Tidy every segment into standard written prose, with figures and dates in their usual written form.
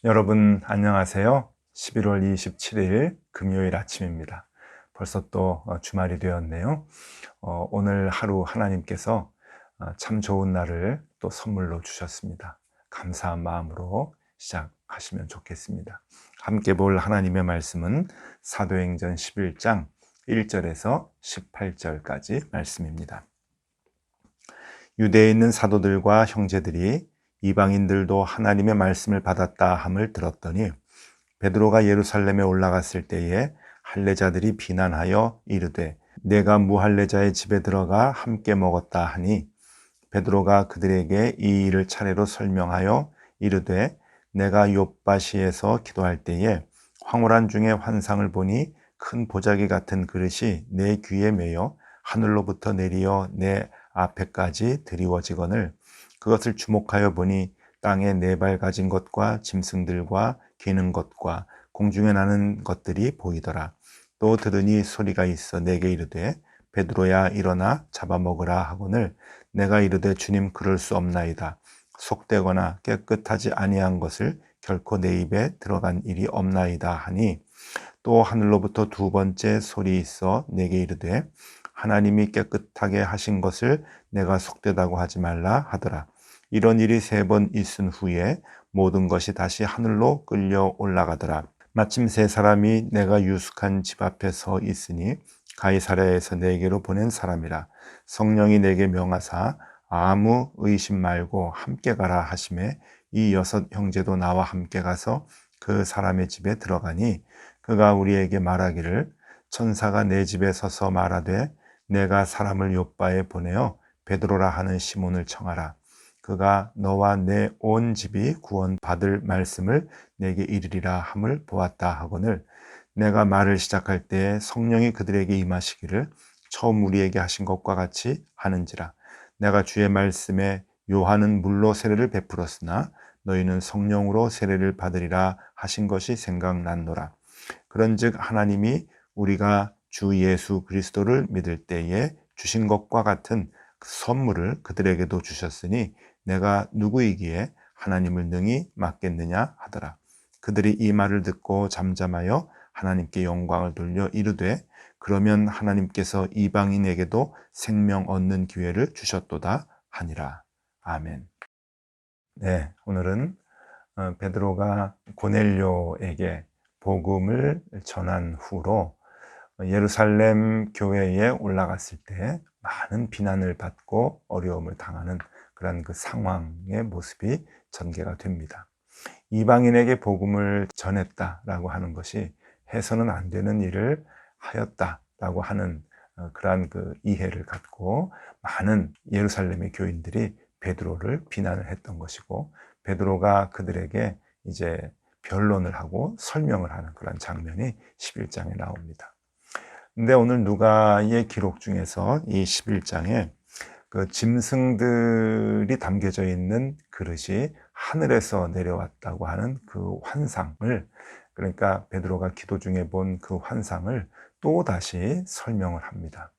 여러분 안녕하세요. 11월 27일 금요일 아침입니다. 벌써 또 주말이 되었네요. 오늘 하루 하나님께서 참 좋은 날을 또 선물로 주셨습니다. 감사한 마음으로 시작하시면 좋겠습니다. 함께 볼 하나님의 말씀은 사도행전 11장 1절에서 18절까지 말씀입니다. 유대에 있는 사도들과 형제들이 이방인들도 하나님의 말씀을 받았다 함을 들었더니 베드로가 예루살렘에 올라갔을 때에 할례자들이 비난하여 이르되 내가 무할례자의 집에 들어가 함께 먹었다 하니 베드로가 그들에게 이 일을 차례로 설명하여 이르되 내가 욥바시에서 기도할 때에 황홀한 중에 환상을 보니 큰 보자기 같은 그릇이 내 귀에 매여 하늘로부터 내리어 내 앞에까지 드리워지거늘 그것을 주목하여 보니 땅에 네 발 가진 것과 짐승들과 기는 것과 공중에 나는 것들이 보이더라. 또 들으니 소리가 있어 내게 이르되 베드로야 일어나 잡아먹으라 하거늘 내가 이르되 주님 그럴 수 없나이다. 속되거나 깨끗하지 아니한 것을 결코 내 입에 들어간 일이 없나이다 하니 또 하늘로부터 두 번째 소리 있어 내게 이르되 하나님이 깨끗하게 하신 것을 내가 속되다고 하지 말라 하더라. 이런 일이 세 번 있은 후에 모든 것이 다시 하늘로 끌려 올라가더라. 마침 세 사람이 내가 유숙한 집 앞에 서 있으니 가이사랴에서 내게로 보낸 사람이라. 성령이 내게 명하사 아무 의심 말고 함께 가라 하시매 이 여섯 형제도 나와 함께 가서 그 사람의 집에 들어가니 그가 우리에게 말하기를 천사가 내 집에 서서 말하되 내가 사람을 욥바에 보내어 베드로라 하는 시몬을 청하라. 그가 너와 내 온 집이 구원받을 말씀을 내게 이르리라 함을 보았다 하거늘 내가 말을 시작할 때 성령이 그들에게 임하시기를 처음 우리에게 하신 것과 같이 하는지라. 내가 주의 말씀에 요한은 물로 세례를 베풀었으나 너희는 성령으로 세례를 받으리라 하신 것이 생각났노라. 그런즉 하나님이 우리가 주 예수 그리스도를 믿을 때에 주신 것과 같은 선물을 그들에게도 주셨으니 내가 누구이기에 하나님을 능히 맡겠느냐 하더라. 그들이 이 말을 듣고 잠잠하여 하나님께 영광을 돌려 이르되 그러면 하나님께서 이방인에게도 생명 얻는 기회를 주셨도다 하니라. 아멘. 네, 오늘은 베드로가 고넬료에게 복음을 전한 후로 예루살렘 교회에 올라갔을 때 많은 비난을 받고 어려움을 당하는 그런 그 상황의 모습이 전개가 됩니다. 이방인에게 복음을 전했다라고 하는 것이 해서는 안 되는 일을 하였다라고 하는 그러한 그 이해를 갖고 많은 예루살렘의 교인들이 베드로를 비난을 했던 것이고 베드로가 그들에게 이제 변론을 하고 설명을 하는 그런 장면이 11장에 나옵니다. 근데 오늘 누가의 기록 중에서 이 11장에 그 짐승들이 담겨져 있는 그릇이 하늘에서 내려왔다고 하는 그 환상을, 그러니까 베드로가 기도 중에 본 그 환상을 또 다시 설명을 합니다.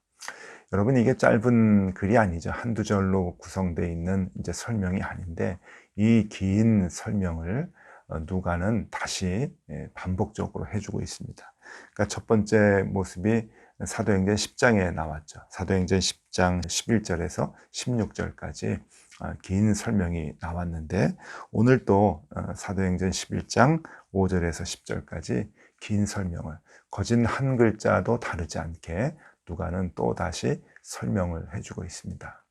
여러분, 이게 짧은 글이 아니죠. 한두 절로 구성되어 있는 이제 설명이 아닌데 이 긴 설명을 누가는 다시 반복적으로 해주고 있습니다. 그러니까 첫 번째 모습이 사도행전 10장에 나왔죠. 사도행전 10장 11절에서 16절까지 긴 설명이 나왔는데 오늘 또 사도행전 11장 5절에서 10절까지 긴 설명을 거진 한 글자도 다르지 않게 누가는 또 다시 설명을 해주고 있습니다.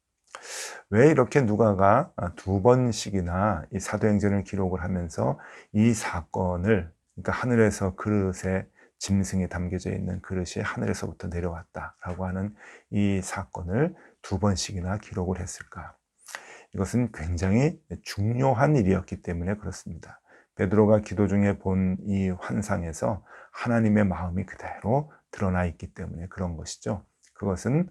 왜 이렇게 누가가 두 번씩이나 이 사도행전을 기록을 하면서 이 사건을, 그러니까 하늘에서 그릇에 짐승이 담겨져 있는 그릇이 하늘에서부터 내려왔다라고 하는 이 사건을 두 번씩이나 기록을 했을까? 이것은 굉장히 중요한 일이었기 때문에 그렇습니다. 베드로가 기도 중에 본 이 환상에서 하나님의 마음이 그대로 드러나 있기 때문에 그런 것이죠. 그것은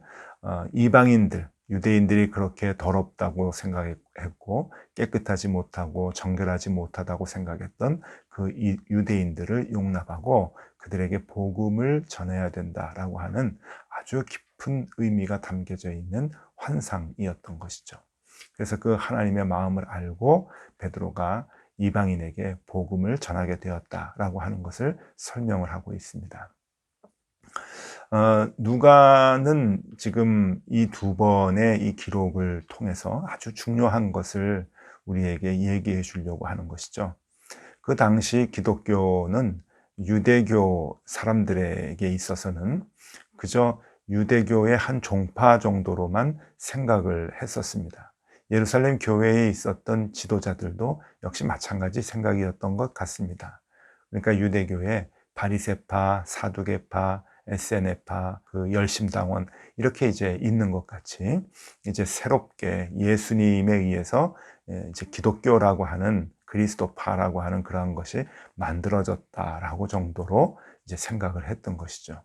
이방인들, 유대인들이 그렇게 더럽다고 생각했고 깨끗하지 못하고 정결하지 못하다고 생각했던 그 유대인들을 용납하고 그들에게 복음을 전해야 된다라고 하는 아주 깊은 의미가 담겨져 있는 환상이었던 것이죠. 그래서 그 하나님의 마음을 알고 베드로가 이방인에게 복음을 전하게 되었다라고 하는 것을 설명을 하고 있습니다. 누가는 지금 이 두 번의 이 기록을 통해서 아주 중요한 것을 우리에게 얘기해 주려고 하는 것이죠. 그 당시 기독교는 유대교 사람들에게 있어서는 그저 유대교의 한 종파 정도로만 생각을 했었습니다. 예루살렘 교회에 있었던 지도자들도 역시 마찬가지 생각이었던 것 같습니다. 그러니까 유대교의 바리새파, 사두개파, 에세네파, 그 열심당원 이렇게 이제 있는 것 같이 이제 새롭게 예수님에 의해서 이제 기독교라고 하는 그리스도파라고 하는 그러한 것이 만들어졌다라고 정도로 이제 생각을 했던 것이죠.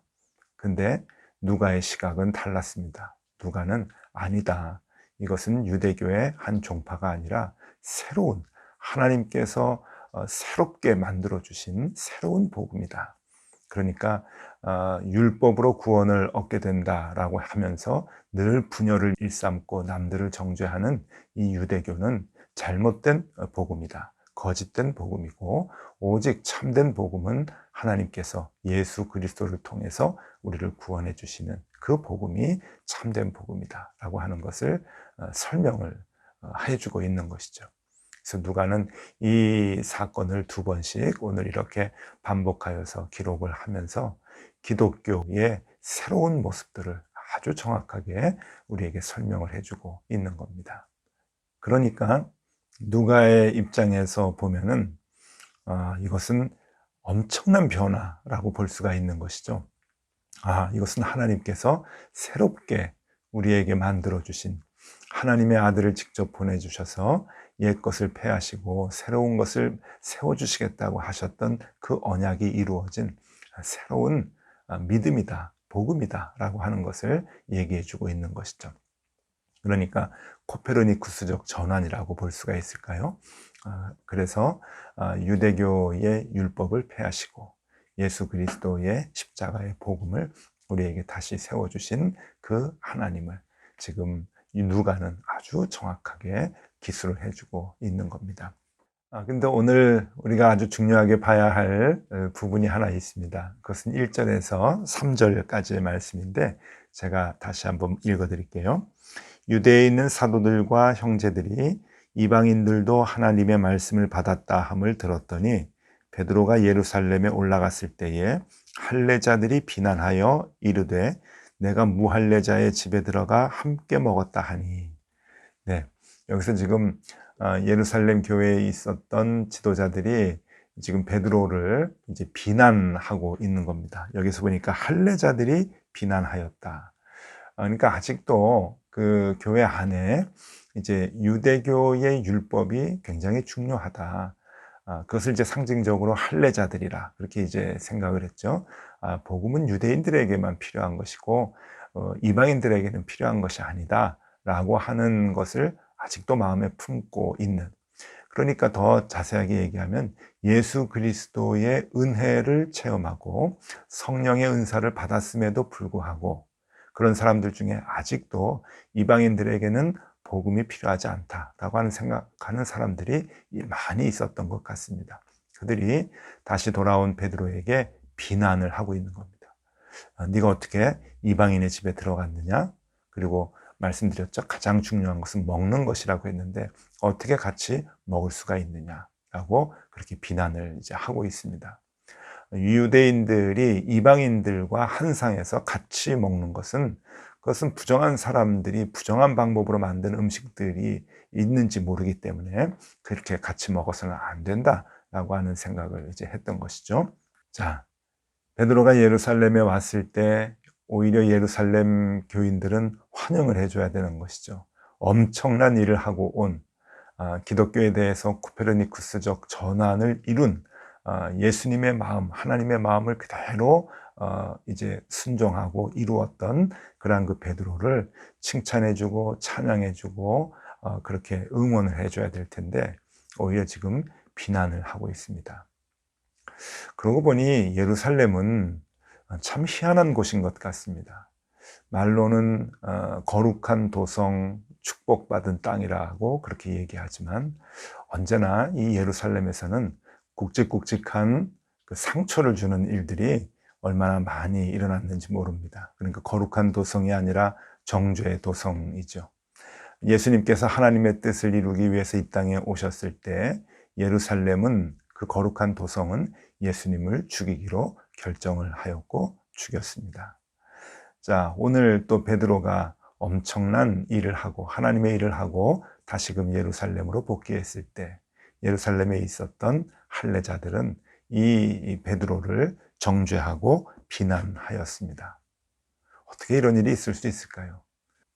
근데 누가의 시각은 달랐습니다. 누가는 아니다. 이것은 유대교의 한 종파가 아니라 새로운 하나님께서 새롭게 만들어 주신 새로운 복음이다. 그러니까 율법으로 구원을 얻게 된다라고 하면서 늘 분열을 일삼고 남들을 정죄하는 이 유대교는 잘못된 복음이다. 거짓된 복음이고 오직 참된 복음은 하나님께서 예수 그리스도를 통해서 우리를 구원해 주시는 그 복음이 참된 복음이다 라고 하는 것을 설명을 해주고 있는 것이죠. 그래서 누가는 이 사건을 두 번씩 오늘 이렇게 반복하여서 기록을 하면서 기독교의 새로운 모습들을 아주 정확하게 우리에게 설명을 해주고 있는 겁니다. 그러니까 누가의 입장에서 보면은 이것은 엄청난 변화라고 볼 수가 있는 것이죠. 이것은 하나님께서 새롭게 우리에게 만들어주신 하나님의 아들을 직접 보내주셔서 옛 것을 폐하시고 새로운 것을 세워주시겠다고 하셨던 그 언약이 이루어진 새로운 믿음이다, 복음이다 라고 하는 것을 얘기해주고 있는 것이죠. 그러니까 코페르니쿠스적 전환이라고 볼 수가 있을까요? 그래서 유대교의 율법을 폐하시고 예수 그리스도의 십자가의 복음을 우리에게 다시 세워주신 그 하나님을 지금 누가는 아주 정확하게 기술을 해주고 있는 겁니다. 근데 오늘 우리가 아주 중요하게 봐야 할 부분이 하나 있습니다. 그것은 1절에서 3절까지의 말씀인데 제가 다시 한번 읽어드릴게요. 유대에 있는 사도들과 형제들이 이방인들도 하나님의 말씀을 받았다 함을 들었더니 베드로가 예루살렘에 올라갔을 때에 할례자들이 비난하여 이르되 내가 무할례자의 집에 들어가 함께 먹었다 하니. 네, 여기서 지금 예루살렘 교회에 있었던 지도자들이 지금 베드로를 이제 비난하고 있는 겁니다. 여기서 보니까 할례자들이 비난하였다. 그러니까 아직도 그 교회 안에 이제 유대교의 율법이 굉장히 중요하다. 그것을 이제 상징적으로 할례자들이라 그렇게 이제 생각을 했죠. 복음은 유대인들에게만 필요한 것이고 이방인들에게는 필요한 것이 아니다라고 하는 것을 아직도 마음에 품고 있는. 그러니까 더 자세하게 얘기하면 예수 그리스도의 은혜를 체험하고 성령의 은사를 받았음에도 불구하고 그런 사람들 중에 아직도 이방인들에게는 복음이 필요하지 않다라고 하는 생각하는 사람들이 많이 있었던 것 같습니다. 그들이 다시 돌아온 베드로에게 비난을 하고 있는 겁니다. 네가 어떻게 이방인의 집에 들어갔느냐? 그리고 말씀드렸죠. 가장 중요한 것은 먹는 것이라고 했는데 어떻게 같이 먹을 수가 있느냐라고 그렇게 비난을 이제 하고 있습니다. 유대인들이 이방인들과 한 상에서 같이 먹는 것은 그것은 부정한 사람들이 부정한 방법으로 만든 음식들이 있는지 모르기 때문에 그렇게 같이 먹어서는 안 된다라고 하는 생각을 이제 했던 것이죠. 자, 베드로가 예루살렘에 왔을 때 오히려 예루살렘 교인들은 환영을 해줘야 되는 것이죠. 엄청난 일을 하고 온 기독교에 대해서 코페르니쿠스적 전환을 이룬 예수님의 마음, 하나님의 마음을 그대로 이제 순종하고 이루었던 그러한 그 베드로를 칭찬해주고 찬양해주고 그렇게 응원을 해줘야 될 텐데 오히려 지금 비난을 하고 있습니다. 그러고 보니 예루살렘은 참 희한한 곳인 것 같습니다. 말로는 거룩한 도성, 축복받은 땅이라고 그렇게 얘기하지만 언제나 이 예루살렘에서는 굵직굵직한 그 상처를 주는 일들이 얼마나 많이 일어났는지 모릅니다. 그러니까 거룩한 도성이 아니라 정죄의 도성이죠. 예수님께서 하나님의 뜻을 이루기 위해서 이 땅에 오셨을 때 예루살렘은, 그 거룩한 도성은 예수님을 죽이기로 결정을 하였고 죽였습니다. 자, 오늘 또 베드로가 엄청난 일을 하고 하나님의 일을 하고 다시금 예루살렘으로 복귀했을 때 예루살렘에 있었던 할례자들은 이 베드로를 정죄하고 비난하였습니다. 어떻게 이런 일이 있을 수 있을까요?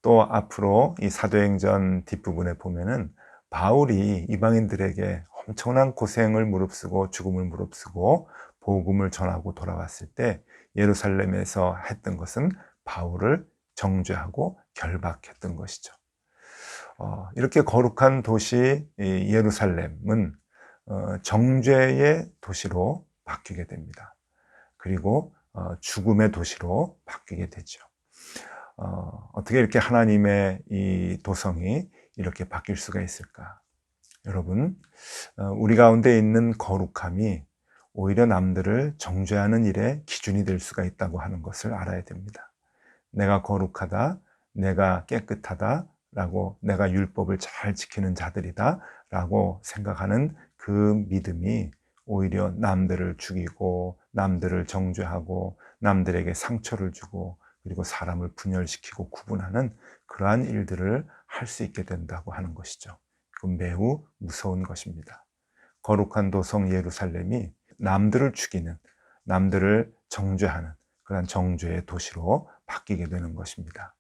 또 앞으로 이 사도행전 뒷부분에 보면은 바울이 이방인들에게 엄청난 고생을 무릅쓰고 죽음을 무릅쓰고 복음을 전하고 돌아왔을 때 예루살렘에서 했던 것은 바울을 정죄하고 결박했던 것이죠. 이렇게 거룩한 도시 예루살렘은 정죄의 도시로 바뀌게 됩니다. 그리고 죽음의 도시로 바뀌게 되죠. 어떻게 이렇게 하나님의 이 도성이 이렇게 바뀔 수가 있을까? 여러분, 우리 가운데 있는 거룩함이 오히려 남들을 정죄하는 일의 기준이 될 수가 있다고 하는 것을 알아야 됩니다. 내가 거룩하다, 내가 깨끗하다 라고, 내가 율법을 잘 지키는 자들이다 라고 생각하는 그 믿음이 오히려 남들을 죽이고 남들을 정죄하고 남들에게 상처를 주고 그리고 사람을 분열시키고 구분하는 그러한 일들을 할 수 있게 된다고 하는 것이죠. 그건 매우 무서운 것입니다. 거룩한 도성 예루살렘이 남들을 죽이는, 남들을 정죄하는 그러한 정죄의 도시로 바뀌게 되는 것입니다.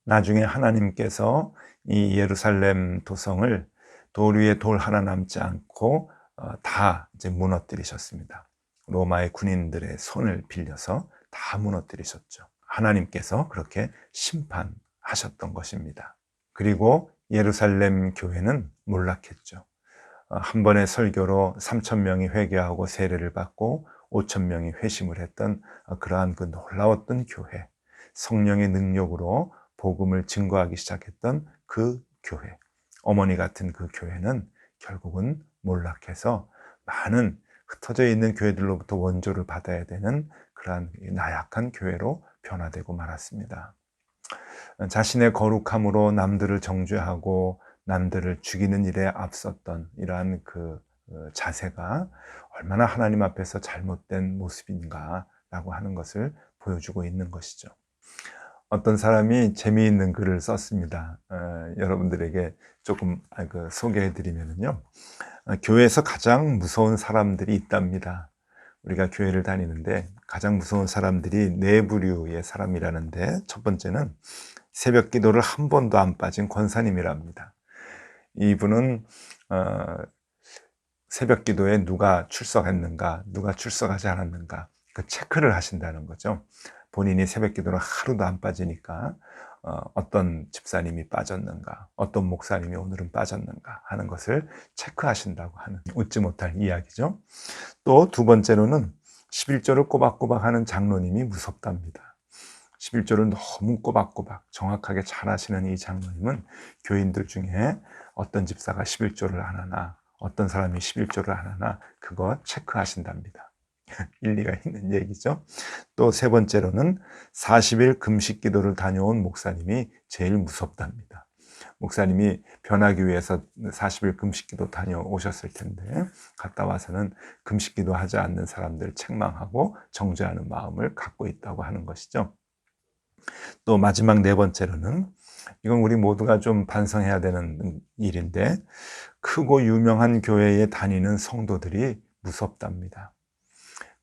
나중에 하나님께서 이 예루살렘 도성을 돌 위에 돌 하나 남지 않고 다 이제 무너뜨리셨습니다. 로마의 군인들의 손을 빌려서 다 무너뜨리셨죠. 하나님께서 그렇게 심판하셨던 것입니다. 그리고 예루살렘 교회는 몰락했죠. 한 번의 설교로 3,000명이 회개하고 세례를 받고 5,000명이 회심을 했던 그러한 그 놀라웠던 교회, 성령의 능력으로 복음을 증거하기 시작했던 그 교회, 어머니 같은 그 교회는 결국은 몰락해서 많은 흩어져 있는 교회들로부터 원조를 받아야 되는 그러한 나약한 교회로 변화되고 말았습니다. 자신의 거룩함으로 남들을 정죄하고 남들을 죽이는 일에 앞섰던 이러한 그 자세가 얼마나 하나님 앞에서 잘못된 모습인가라고 하는 것을 보여주고 있는 것이죠. 어떤 사람이 재미있는 글을 썼습니다. 여러분들에게 조금 소개해드리면요. 교회에서 가장 무서운 사람들이 있답니다. 우리가 교회를 다니는데 가장 무서운 사람들이 네 부류의 사람이라는데, 첫 번째는 새벽 기도를 한 번도 안 빠진 권사님이랍니다. 이분은 새벽 기도에 누가 출석했는가, 누가 출석하지 않았는가 그 체크를 하신다는 거죠. 본인이 새벽 기도를 하루도 안 빠지니까 어떤 집사님이 빠졌는가, 어떤 목사님이 오늘은 빠졌는가 하는 것을 체크하신다고 하는 웃지 못할 이야기죠. 또 두 번째로는 11조를 꼬박꼬박 하는 장로님이 무섭답니다. 11조를 너무 꼬박꼬박 정확하게 잘 하시는 이 장로님은 교인들 중에 어떤 집사가 11조를 안 하나, 어떤 사람이 11조를 안 하나 그거 체크하신답니다. 일리가 있는 얘기죠. 또 세 번째로는 40일 금식 기도를 다녀온 목사님이 제일 무섭답니다. 목사님이 변하기 위해서 40일 금식 기도 다녀오셨을 텐데 갔다 와서는 금식 기도 하지 않는 사람들 책망하고 정죄하는 마음을 갖고 있다고 하는 것이죠. 또 마지막 네 번째로는, 이건 우리 모두가 좀 반성해야 되는 일인데, 크고 유명한 교회에 다니는 성도들이 무섭답니다.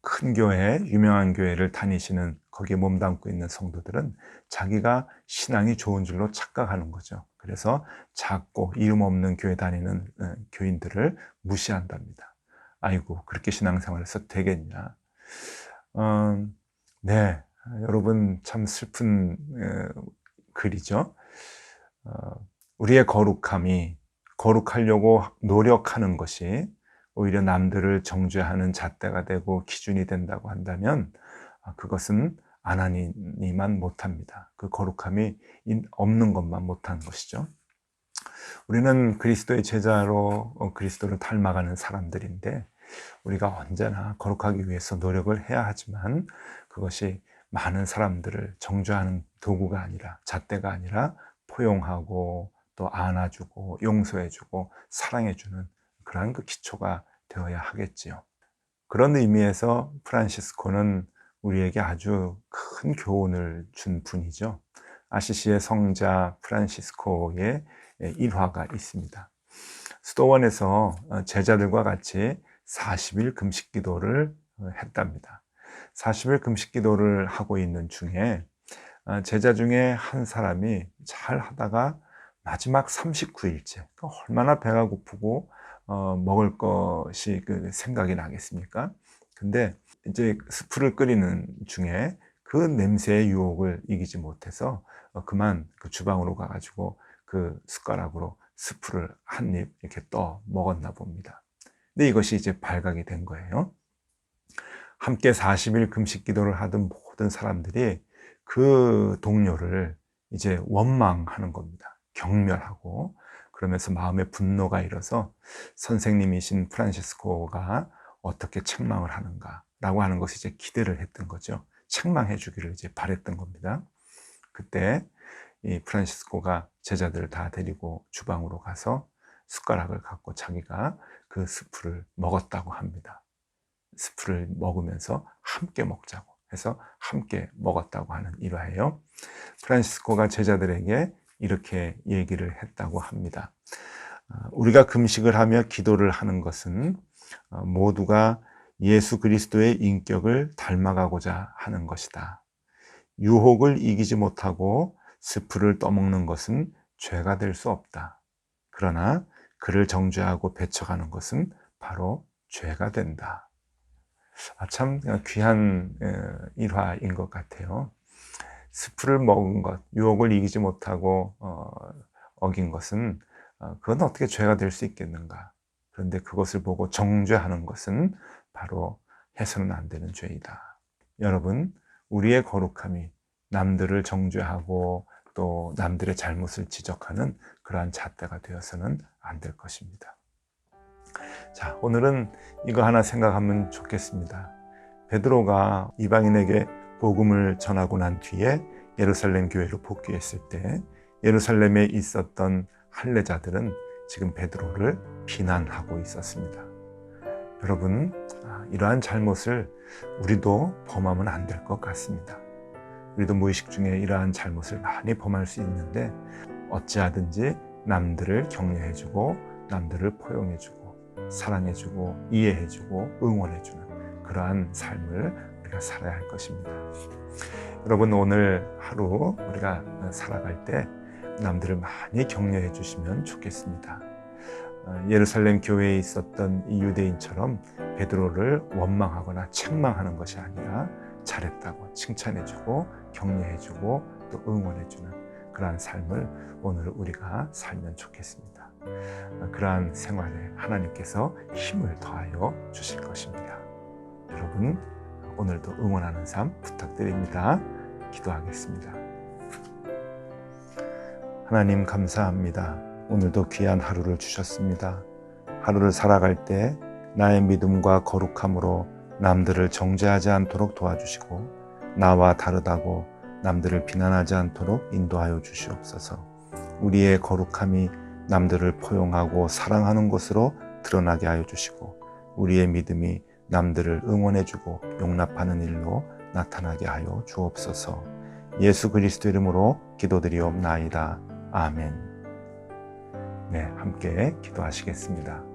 큰 교회, 유명한 교회를 다니시는, 거기에 몸담고 있는 성도들은 자기가 신앙이 좋은 줄로 착각하는 거죠. 그래서 작고 이름 없는 교회 다니는 교인들을 무시한답니다. 아이고, 그렇게 신앙생활을 해서 되겠냐. 네, 여러분 참 슬픈 글이죠. 우리의 거룩함이, 거룩하려고 노력하는 것이 오히려 남들을 정죄하는 잣대가 되고 기준이 된다고 한다면 그것은 안 하니만 못합니다. 그 거룩함이 없는 것만 못한 것이죠. 우리는 그리스도의 제자로 그리스도를 닮아가는 사람들인데 우리가 언제나 거룩하기 위해서 노력을 해야 하지만 그것이 많은 사람들을 정죄하는 도구가 아니라, 잣대가 아니라 포용하고 또 안아주고 용서해주고 사랑해주는 그러한 그 기초가 되어야 하겠지요. 그런 의미에서 프란시스코는 우리에게 아주 큰 교훈을 준 분이죠. 아시시의 성자 프란시스코의 일화가 있습니다. 수도원에서 제자들과 같이 40일 금식 기도를 했답니다. 40일 금식 기도를 하고 있는 중에 제자 중에 한 사람이 잘 하다가 마지막 39일째, 얼마나 배가 고프고 먹을 것이 생각이 나겠습니까? 근데 이제 스프를 끓이는 중에 그 냄새의 유혹을 이기지 못해서 그만 그 주방으로 가가지고 그 숟가락으로 스프를 한 입 이렇게 떠 먹었나 봅니다. 근데 이것이 이제 발각이 된 거예요. 함께 40일 금식 기도를 하던 모든 사람들이 그 동료를 이제 원망하는 겁니다. 경멸하고, 그러면서 마음에 분노가 일어서 선생님이신 프란시스코가 어떻게 책망을 하는가 라고 하는 것을 이제 기대를 했던 거죠. 책망해 주기를 이제 바랬던 겁니다. 그때 이 프란시스코가 제자들을 다 데리고 주방으로 가서 숟가락을 갖고 자기가 그 스프를 먹었다고 합니다. 스프를 먹으면서 함께 먹자고 해서 함께 먹었다고 하는 일화예요. 프란시스코가 제자들에게 이렇게 얘기를 했다고 합니다. 우리가 금식을 하며 기도를 하는 것은 모두가 예수 그리스도의 인격을 닮아가고자 하는 것이다. 유혹을 이기지 못하고 스프를 떠먹는 것은 죄가 될 수 없다. 그러나 그를 정죄하고 배척하는 것은 바로 죄가 된다. 참 귀한 일화인 것 같아요. 스프를 먹은 것, 유혹을 이기지 못하고 어긴 것은 그건 어떻게 죄가 될 수 있겠는가. 그런데 그것을 보고 정죄하는 것은 바로 해서는 안 되는 죄이다. 여러분, 우리의 거룩함이 남들을 정죄하고 또 남들의 잘못을 지적하는 그러한 잣대가 되어서는 안 될 것입니다. 자, 오늘은 이거 하나 생각하면 좋겠습니다. 베드로가 이방인에게 복음을 전하고 난 뒤에 예루살렘 교회로 복귀했을 때 예루살렘에 있었던 할례자들은 지금 베드로를 비난하고 있었습니다. 여러분, 이러한 잘못을 우리도 범하면 안 될 것 같습니다. 우리도 무의식 중에 이러한 잘못을 많이 범할 수 있는데 어찌하든지 남들을 격려해주고 남들을 포용해주고 사랑해주고 이해해주고 응원해주는 그러한 삶을 우리가 살아야 할 것입니다. 여러분, 오늘 하루 우리가 살아갈 때 남들을 많이 격려해 주시면 좋겠습니다. 예루살렘 교회에 있었던 이 유대인처럼 베드로를 원망하거나 책망하는 것이 아니라 잘했다고 칭찬해주고 격려해주고 또 응원해주는 그러한 삶을 오늘 우리가 살면 좋겠습니다. 그러한 생활에 하나님께서 힘을 더하여 주실 것입니다. 여러분, 오늘도 응원하는 삶 부탁드립니다. 기도하겠습니다. 하나님, 감사합니다. 오늘도 귀한 하루를 주셨습니다. 하루를 살아갈 때 나의 믿음과 거룩함으로 남들을 정죄하지 않도록 도와주시고 나와 다르다고 남들을 비난하지 않도록 인도하여 주시옵소서. 우리의 거룩함이 남들을 포용하고 사랑하는 것으로 드러나게 하여 주시고 우리의 믿음이 남들을 응원해주고 용납하는 일로 나타나게 하여 주옵소서. 예수 그리스도 이름으로 기도드리옵나이다. 아멘. 네, 함께 기도하시겠습니다.